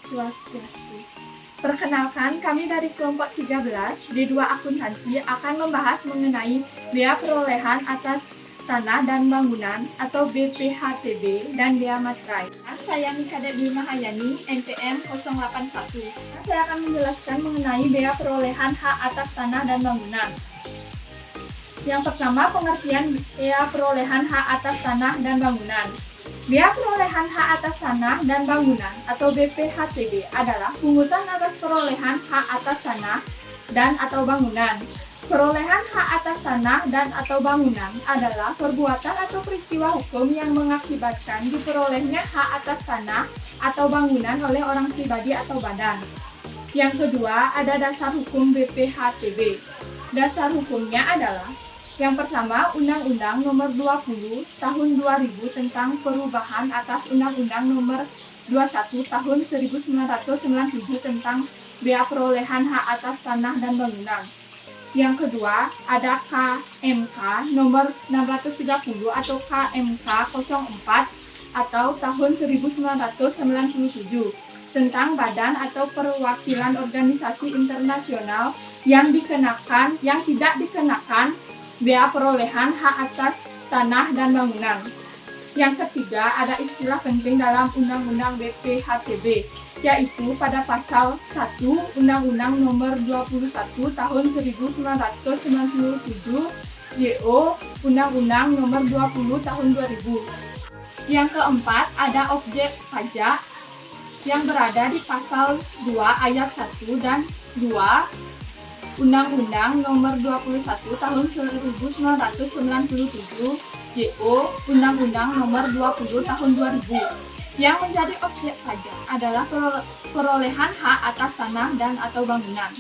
Swastiastu. Perkenalkan, kami dari kelompok 13 D2 Akuntansi akan membahas mengenai bea perolehan atas tanah dan bangunan atau BPHTB dan bea materai. Saya Nikade Dwi Mahayani, NPM 081. Saya akan menjelaskan mengenai bea perolehan hak atas tanah dan bangunan. Yang pertama, pengertian bea perolehan hak atas tanah dan bangunan. Bea perolehan hak atas tanah dan bangunan atau BPHTB adalah pungutan atas perolehan hak atas tanah dan atau bangunan. Perolehan hak atas tanah dan atau bangunan adalah perbuatan atau peristiwa hukum yang mengakibatkan diperolehnya hak atas tanah atau bangunan oleh orang pribadi atau badan. Yang kedua, ada dasar hukum BPHTB. Dasar hukumnya adalah yang pertama, Undang-Undang Nomor 20 Tahun 2000 tentang perubahan atas Undang-Undang Nomor 21 Tahun 1997 tentang bea perolehan hak atas tanah dan bangunan. Yang kedua, ada KMK Nomor 630 atau KMK 04 atau tahun 1997 tentang badan atau perwakilan organisasi internasional yang tidak dikenakan bea perolehan hak atas tanah dan bangunan. Yang ketiga, ada istilah penting dalam Undang-Undang BPHTB, yaitu pada pasal 1 Undang-Undang Nomor 21 Tahun 1997 JO Undang-Undang Nomor 20 Tahun 2000. Yang keempat, ada objek pajak yang berada di pasal 2 ayat 1 dan 2 Undang-Undang Nomor 21 Tahun 1997 JO Undang-Undang Nomor 20 Tahun 2000. Yang menjadi objek pajak adalah perolehan hak atas tanah dan atau bangunan.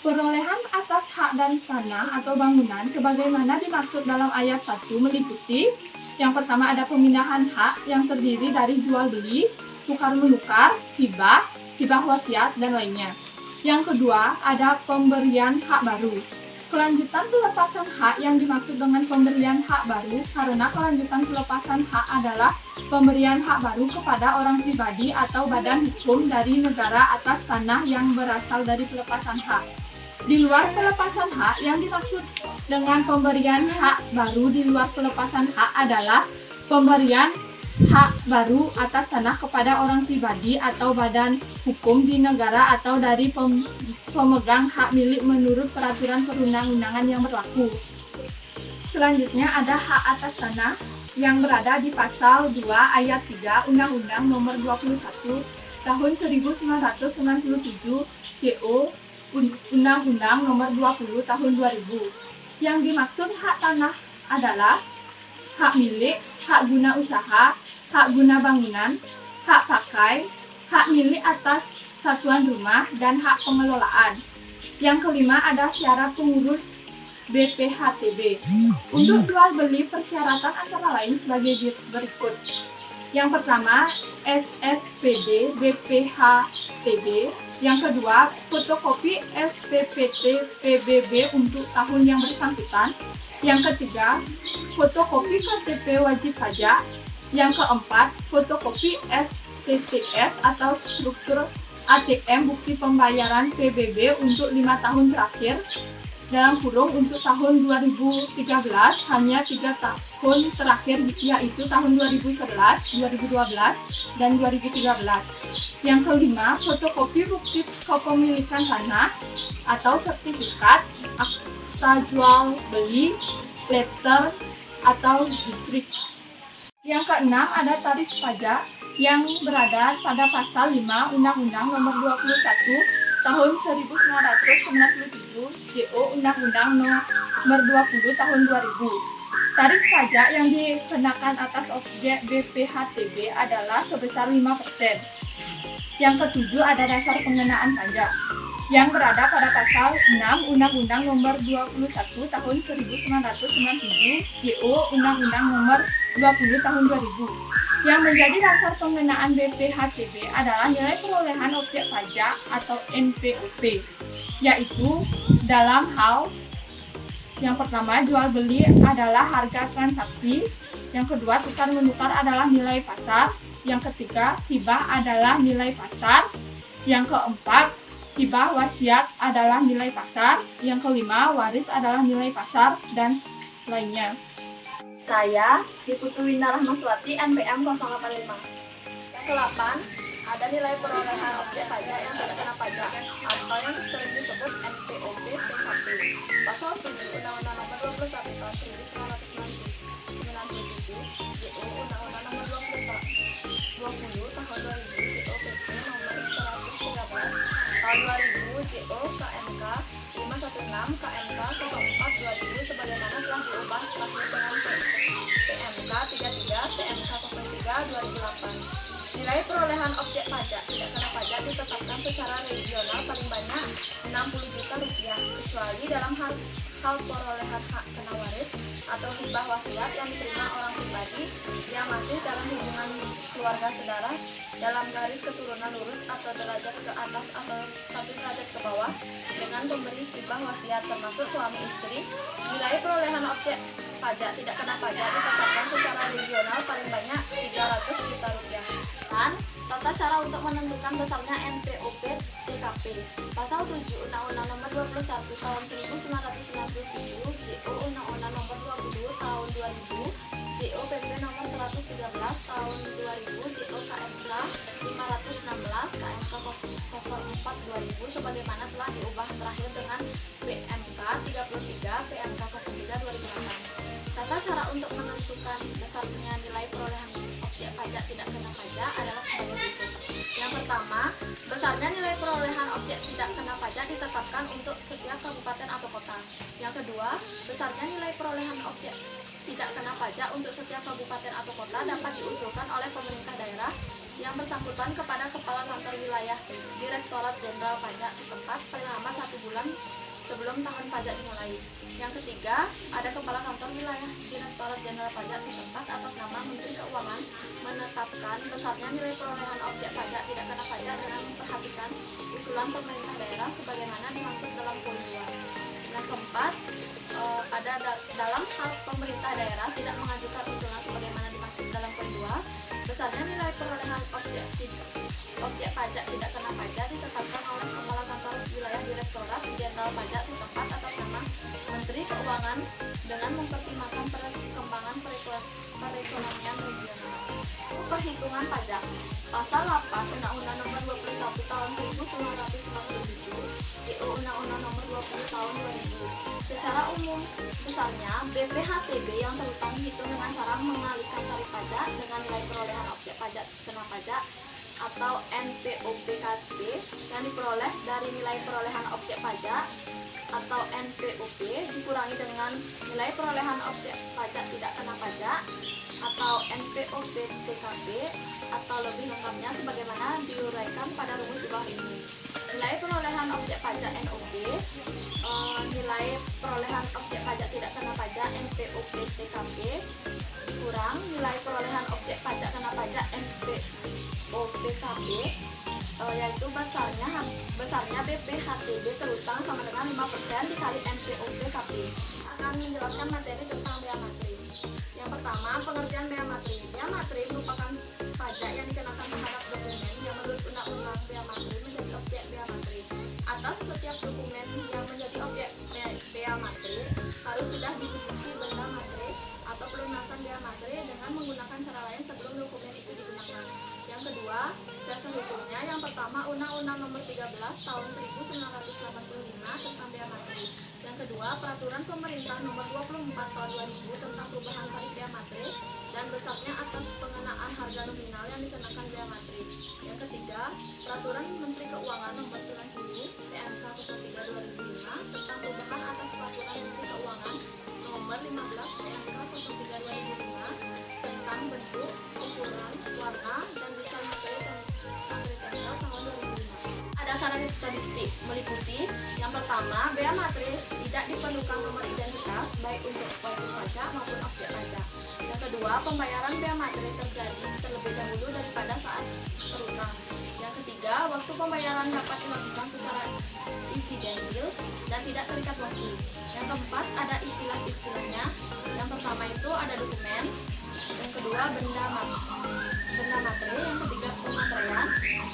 Perolehan atas hak dan tanah atau bangunan sebagaimana dimaksud dalam ayat 1 meliputi yang pertama ada pemindahan hak yang terdiri dari jual beli, tukar menukar, hibah wasiat dan lainnya. Yang kedua, ada pemberian hak baru. Kelanjutan pelepasan hak yang dimaksud dengan pemberian hak baru karena kelanjutan pelepasan hak adalah pemberian hak baru kepada orang pribadi atau badan hukum dari negara atas tanah yang berasal dari pelepasan hak. Di luar pelepasan hak yang dimaksud dengan pemberian hak baru di luar pelepasan hak adalah pemberian hak baru atas tanah kepada orang pribadi atau badan hukum di negara atau dari pemegang hak milik menurut peraturan perundang-undangan yang berlaku. Selanjutnya ada hak atas tanah yang berada di pasal 2 ayat 3 Undang-Undang Nomor 21 Tahun 1997 JO Undang-Undang Nomor 20 Tahun 2000. Yang dimaksud hak tanah adalah hak milik, hak guna usaha, hak guna bangunan, hak pakai, hak milik atas satuan rumah, dan hak pengelolaan. Yang kelima ada syarat pengurus BPHTB. Untuk jual beli persyaratan antara lain sebagai berikut. Yang pertama, SSPD BPHTB. Yang kedua, fotokopi SPPT PBB untuk tahun yang bersangkutan. Yang ketiga, fotokopi KTP wajib pajak. Yang keempat, fotokopi STTS atau struktur ATM bukti pembayaran PBB untuk 5 tahun terakhir, dalam kurung untuk tahun 2013 hanya 3 tahun terakhir yaitu tahun 2011, 2012, dan 2013. Yang kelima, fotokopi bukti kepemilikan tanah atau sertifikat, akta jual beli, letter, atau distrik. Yang keenam ada tarif pajak yang berada pada pasal 5 Undang-Undang Nomor 21 Tahun 1997 JO Undang-Undang Nomor 20 Tahun 2000. Tarif pajak yang dikenakan atas objek BPHTB adalah sebesar 5%. Yang ketujuh ada dasar pengenaan pajak yang berada pada pasal 6 Undang-Undang Nomor 21 Tahun 1997 JO Undang-Undang Nomor 20 Tahun 2000. Yang menjadi dasar pengenaan BPHTB adalah nilai perolehan objek pajak atau NPOP, yaitu dalam hal yang pertama jual beli adalah harga transaksi, yang kedua tukar menukar adalah nilai pasar, Yang ketiga, hibah adalah nilai pasar. Yang keempat, hibah wasiat adalah nilai pasar. Yang kelima, waris adalah nilai pasar, dan lainnya. Saya, Diputu Winda Rahmaswati, NPM 085. Yang ke-8, ada nilai perolehan objek pajak yang tidak kena pajak atau yang sering disebut NPOP PKP. Pasal 7 Undang-Undang Nomor 21 Tahun 1997 JO Undang-Undang Nomor 20 Tahun 2000 JO PP Nomor 113 Tahun 2000 JO KMK 516 KMK 04 2000 sebagaimana telah diubah terakhir dengan PMK 33 PMK 03 2008. Nilai perolehan objek pajak tidak kena pajak ditetapkan secara regional paling banyak Rp60 juta, kecuali dalam hal perolehan hak kena waris atau hibah wasiat yang diterima orang pribadi yang masih dalam hubungan keluarga saudara dalam garis keturunan lurus atau derajat ke atas atau 1 derajat ke bawah dengan pemberi hibah wasiat termasuk suami istri. Nilai perolehan objek pajak tidak kena pajak ditetapkan secara regional paling banyak Rp300 juta. Dan tata cara untuk menentukan besarnya NPOP TKP. Pasal 7 Undang-Undang Nomor 21 Tahun 1997 JO Undang-Undang Nomor 20 Tahun 2000 JO PP Nomor 113 Tahun 2000 JO KMK 516 KMK 04 2000 sebagaimana telah diubah terakhir dengan PMK 33 PMK 03 2008. Tata cara untuk menentukan besarnya nilai perolehan objek pajak tidak kena pajak adalah sebagai berikut. Yang pertama, besarnya nilai perolehan objek tidak kena pajak ditetapkan untuk setiap kabupaten atau kota. Yang kedua, besarnya nilai perolehan objek tidak kena pajak untuk setiap kabupaten atau kota dapat diusulkan oleh pemerintah daerah yang bersangkutan kepada Kepala Kantor Wilayah Direktorat Jenderal Pajak setempat paling lama 1 bulan sebelum tahun pajak dimulai. Yang ketiga, ada Kepala Kantor Wilayah Direktorat Jenderal Pajak setempat atas nama Menteri Keuangan menetapkan besarnya nilai perolehan objek pajak tidak kena pajak dengan memperhatikan usulan pemerintah daerah sebagaimana dimaksud dalam poin 2. Yang keempat, ada dalam hal pemerintah daerah tidak mengajukan usulan sebagaimana dimaksud dalam poin 2, besarnya nilai perolehan objek pajak tidak kena pajak ditetapkan oleh Kepala Kantor Wilayah Direktorat Jenderal Pajak setempat atas nama Menteri Keuangan dengan mempertimbangkan perkembangan perekonomian regional. Perhitungan pajak. Pasal 8 Undang-Undang Nomor 21 Tahun 1997 JO Undang-Undang Nomor 20 Tahun 2000. Secara umum, besarnya BPHTB yang terutang dihitung dengan cara mengalihkan tarif pajak dengan nilai perolehan objek pajak kena pajak atau NPOPKP yang diperoleh dari nilai perolehan objek pajak atau NPOP dikurangi dengan nilai perolehan objek pajak tidak kena pajak atau NPOP TKP atau lebih lengkapnya sebagaimana diuraikan pada rumus di bawah ini. Nilai perolehan objek pajak NOP, nilai perolehan objek pajak tidak kena pajak NPOP TKP kurang nilai perolehan objek pajak kena pajak NPOPKP, yaitu besarnya BPHTB terutang sama dengan 5% dikali NPOPKP. Akan menjelaskan materi tentang bea materi. Yang pertama, pengertian bea materi. Bea materi merupakan pajak yang dikenakan terhadap dokumen yang menurut Undang-Undang Bea Materi menjadi objek bea materi. Atas setiap dokumen yang menjadi objek bea materi harus sudah diduduki benda materi atau pelunasan bea materi dengan menggunakan cara lain sebelum dokumen itu digunakan. Yang kedua, dasar hukumnya. Yang pertama, Undang-Undang Nomor 13 Tahun 1985 tentang bea materi. Yang kedua, Peraturan Pemerintah Nomor 24 Tahun 2000 tentang perubahan tarif bea materi dan besarnya atas pengenaan harga nominal yang dikenakan bea materi. Yang ketiga, Peraturan Menteri Keuangan Nomor 90 PMK 03 2005 tentang perubahan atas Peraturan Menteri Keuangan Nomor 15 PMK 03 2005 tentang bentuk, ukuran, warna, dan desain materi tembakau tahun 2005. Ada karakteristik meliputi yang pertama, bea materi tidak diperlukan nomor identitas baik untuk wajib pajak maupun objek pajak. Yang kedua, pembayaran bea materi terjadi terlebih dahulu daripada saat terutang. Yang ketiga, waktu pembayaran dapat dilakukan secara insidentil dan tidak terikat waktu. Yang keempat, ada istilah-istilahnya. Yang pertama itu ada dokumen, yang kedua benda materi, yang ketiga pemakaian,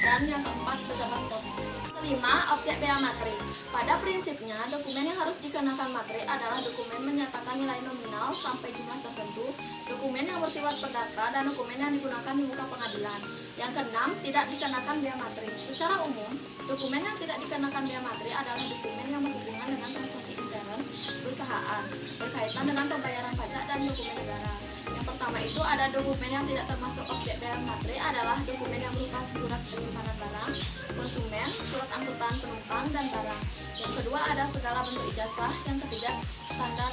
dan yang keempat pejabat pos. Kelima, objek bea materi. Pada prinsipnya, dokumen yang harus dikenakan materi adalah dokumen menyatakan nilai nominal sampai jumlah tertentu, dokumen yang bersifat perdata, dan dokumen yang digunakan di muka pengadilan. Yang keenam, tidak dikenakan bea materi. Secara umum, dokumen yang tidak dikenakan bea materi adalah dokumen yang berhubungan dengan transaksi intern perusahaan, berkaitan dengan pembayaran pajak dan dokumen negara. Yang pertama itu ada dokumen yang tidak termasuk objek bea materi adalah dokumen yang berupa surat penyimpanan barang, konsumen, surat angkutan penumpang, dan barang. Yang kedua ada segala bentuk ijazah. Yang ketiga tanda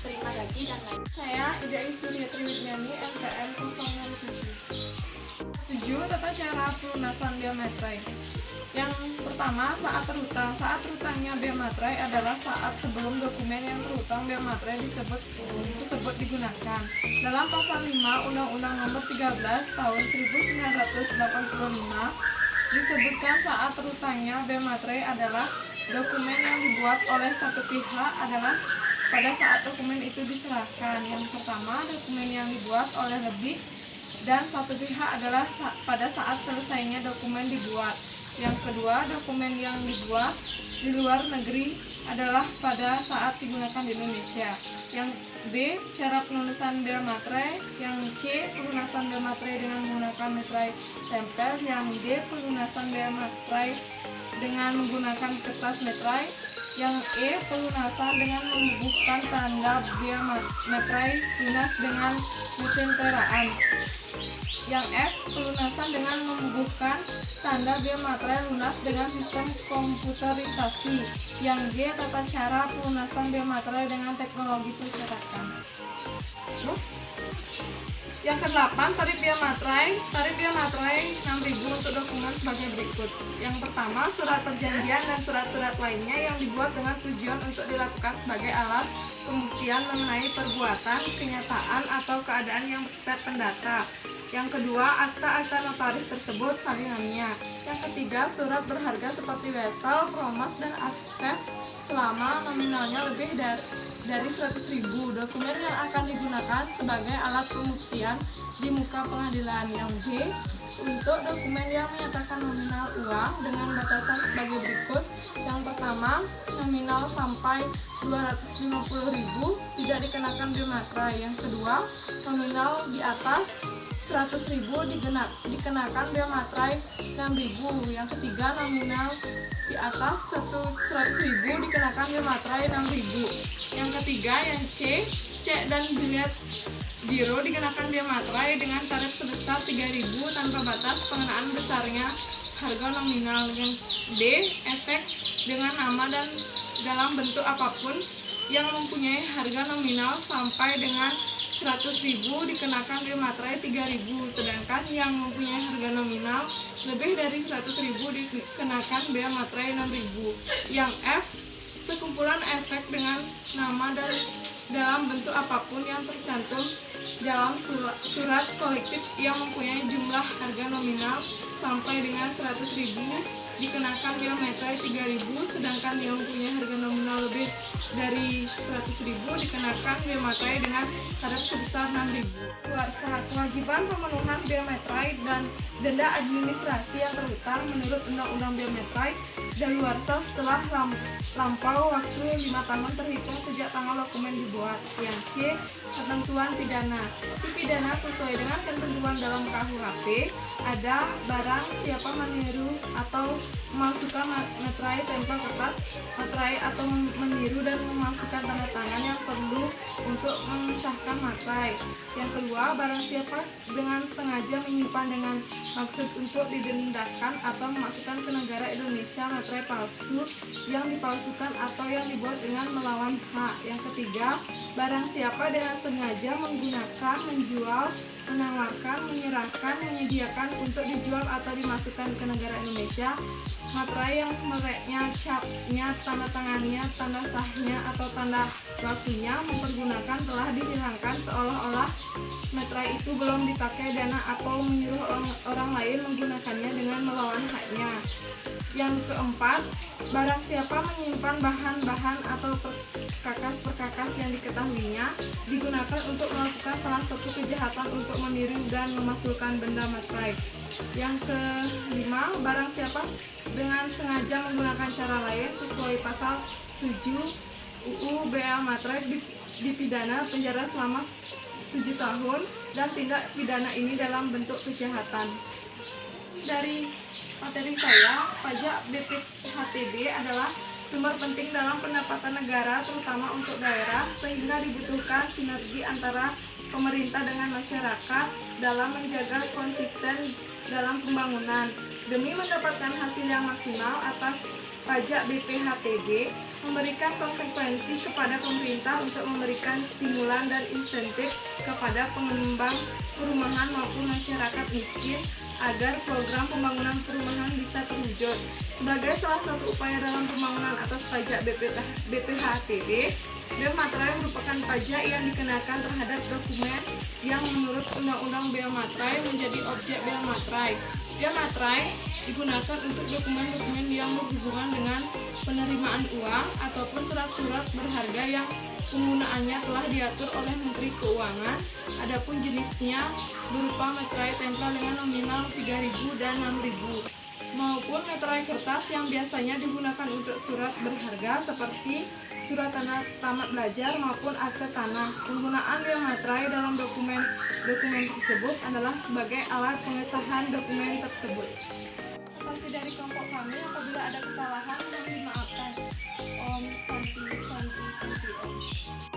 terima gaji dan lain. Saya Ida Isuri Triwidiani, MTM 067. Tata cara pelunasan bea materai. Yang pertama, saat terhutang. Saat terhutangnya bea materai adalah saat sebelum dokumen yang terhutang bea materai tersebut digunakan. Dalam pasal 5 Undang-Undang Nomor 13 Tahun 1985 disebutkan saat terhutangnya bea materai adalah dokumen yang dibuat oleh satu pihak adalah pada saat dokumen itu diserahkan. Yang pertama, dokumen yang dibuat oleh lebih dan satu pihak adalah pada saat selesainya dokumen dibuat. Yang kedua, dokumen yang dibuat di luar negeri adalah pada saat digunakan di Indonesia. Yang B, cara pelunasan bea materai. Yang C, pelunasan bea materai dengan menggunakan materai tempel. Yang D, pelunasan bea materai dengan menggunakan kertas materai. Yang E, pelunasan dengan membubuhkan tanda bea materai lunas dengan mesin peraan. Yang F, pelunasan dengan membubuhkan tanda bea materai lunas dengan sistem komputerisasi. Yang G, tata cara pelunasan bea materai dengan teknologi percetakan. Yang ke-8, tarif bea materai. Tarif bea materai 6.000 untuk dokumen sebagai berikut. Yang pertama, surat perjanjian dan surat-surat lainnya yang dibuat dengan tujuan untuk dilakukan sebagai alat pembuktian mengenai perbuatan, kenyataan, atau keadaan yang bersifat pendata. Yang kedua, akta-akta notaris tersebut salinannya. Yang ketiga, surat berharga seperti wesel, promos, dan akses selama nominalnya lebih dari 100.000. Dokumen yang akan digunakan sebagai alat pembuktian di muka pengadilan. Yang B, untuk dokumen yang menyatakan nominal uang dengan batasan sebagai berikut. Yang pertama, nominal sampai 250.000 tidak dikenakan bea materai. Yang kedua, nominal di atas 100.000 dikenakan bea materai 6.000. Yang ketiga, nominal di atas 100.000 dikenakan bea materai 6.000. Yang ketiga, yang C, cek dan bilet biro dikenakan bea materai dengan tarif sebesar 3.000 tanpa batas pengenaan besarnya harga nominal. Yang D, efek dengan nama dan dalam bentuk apapun yang mempunyai harga nominal sampai dengan 100.000 dikenakan bea materai 3.000, sedangkan yang mempunyai harga nominal lebih dari 100.000 dikenakan bea materai 6.000. Yang F, sekumpulan efek dengan nama dan dalam bentuk apapun yang tercantum dalam surat kolektif yang mempunyai jumlah harga nominal sampai dengan 100.000 dikenakan bea materai 3.000, sedangkan yang mempunyai harga nominal lebih dari 100.000 dikenakan bea materai dengan tarif sebesar 6.000. Kewajiban pemenuhan bea materai dan denda administrasi yang terhutang menurut Undang-Undang Bea Materai daluarsa setelah lampau waktu 5 tahun terhitung sejak tanggal dokumen dibuat. Yang C, ketentuan pidana. Di pidana sesuai dengan ketentuan dalam KUHP ada barang siapa meniru atau memasukkan materai tempel kertas materai atau meniru dan memasukkan tanda tangan yang perlu untuk mengesahkan materai. Yang kedua, barang siapa dengan sengaja menyimpan dengan maksud untuk didendakan atau memasukkan ke negara Indonesia materai palsu yang dipalsukan atau yang dibuat dengan melawan hak. Yang ketiga, barang siapa dengan sengaja menggunakan, menjual, menawarkan, menyerahkan, menyediakan untuk dijual atau dimasukkan ke negara Indonesia materai yang mereknya, capnya, tanda tangannya, tanda sahnya, atau tanda waktunya mempergunakan telah dihilangkan seolah-olah materai itu belum dipakai dana atau menyuruh orang lain menggunakannya dengan melawan haknya. Yang keempat, barang siapa menyimpan bahan-bahan atau perkakas-perkakas yang diketahuinya digunakan untuk melakukan salah satu kejahatan untuk meniru dan memasukkan benda materai. Yang kelima, barang siapa dengan sengaja menggunakan cara lain sesuai pasal 7 UU Bea Materai dipidana penjara selama 7 tahun dan tindak pidana ini dalam bentuk kejahatan. Dari materi saya, pajak BPHTB adalah sumber penting dalam pendapatan negara terutama untuk daerah, sehingga dibutuhkan sinergi antara pemerintah dengan masyarakat dalam menjaga konsisten dalam pembangunan. Demi mendapatkan hasil yang maksimal atas pajak BPHTB, memberikan konsekuensi kepada pemerintah untuk memberikan stimulan dan insentif kepada pengembang perumahan maupun masyarakat miskin agar program pembangunan perumahan bisa terwujud. Sebagai salah satu upaya dalam pembangunan atas pajak BPHTB, bea materai merupakan pajak yang dikenakan terhadap dokumen yang menurut Undang-Undang Bea Materai menjadi objek bea materai. Bea materai digunakan untuk dokumen-dokumen yang berhubungan dengan penerimaan uang ataupun surat-surat berharga yang penggunaannya telah diatur oleh Menteri Keuangan. Adapun jenisnya berupa materai tempel dengan nominal 3.000 dan 6.000 maupun materai kertas yang biasanya digunakan untuk surat berharga seperti surat tanda tamat belajar maupun akte tanah. Penggunaan bea materai dalam dokumen tersebut adalah sebagai alat pengesahan dokumen tersebut. Terima kasih dari kelompok kami. Apabila ada kesalahan, mohon dimaafkan.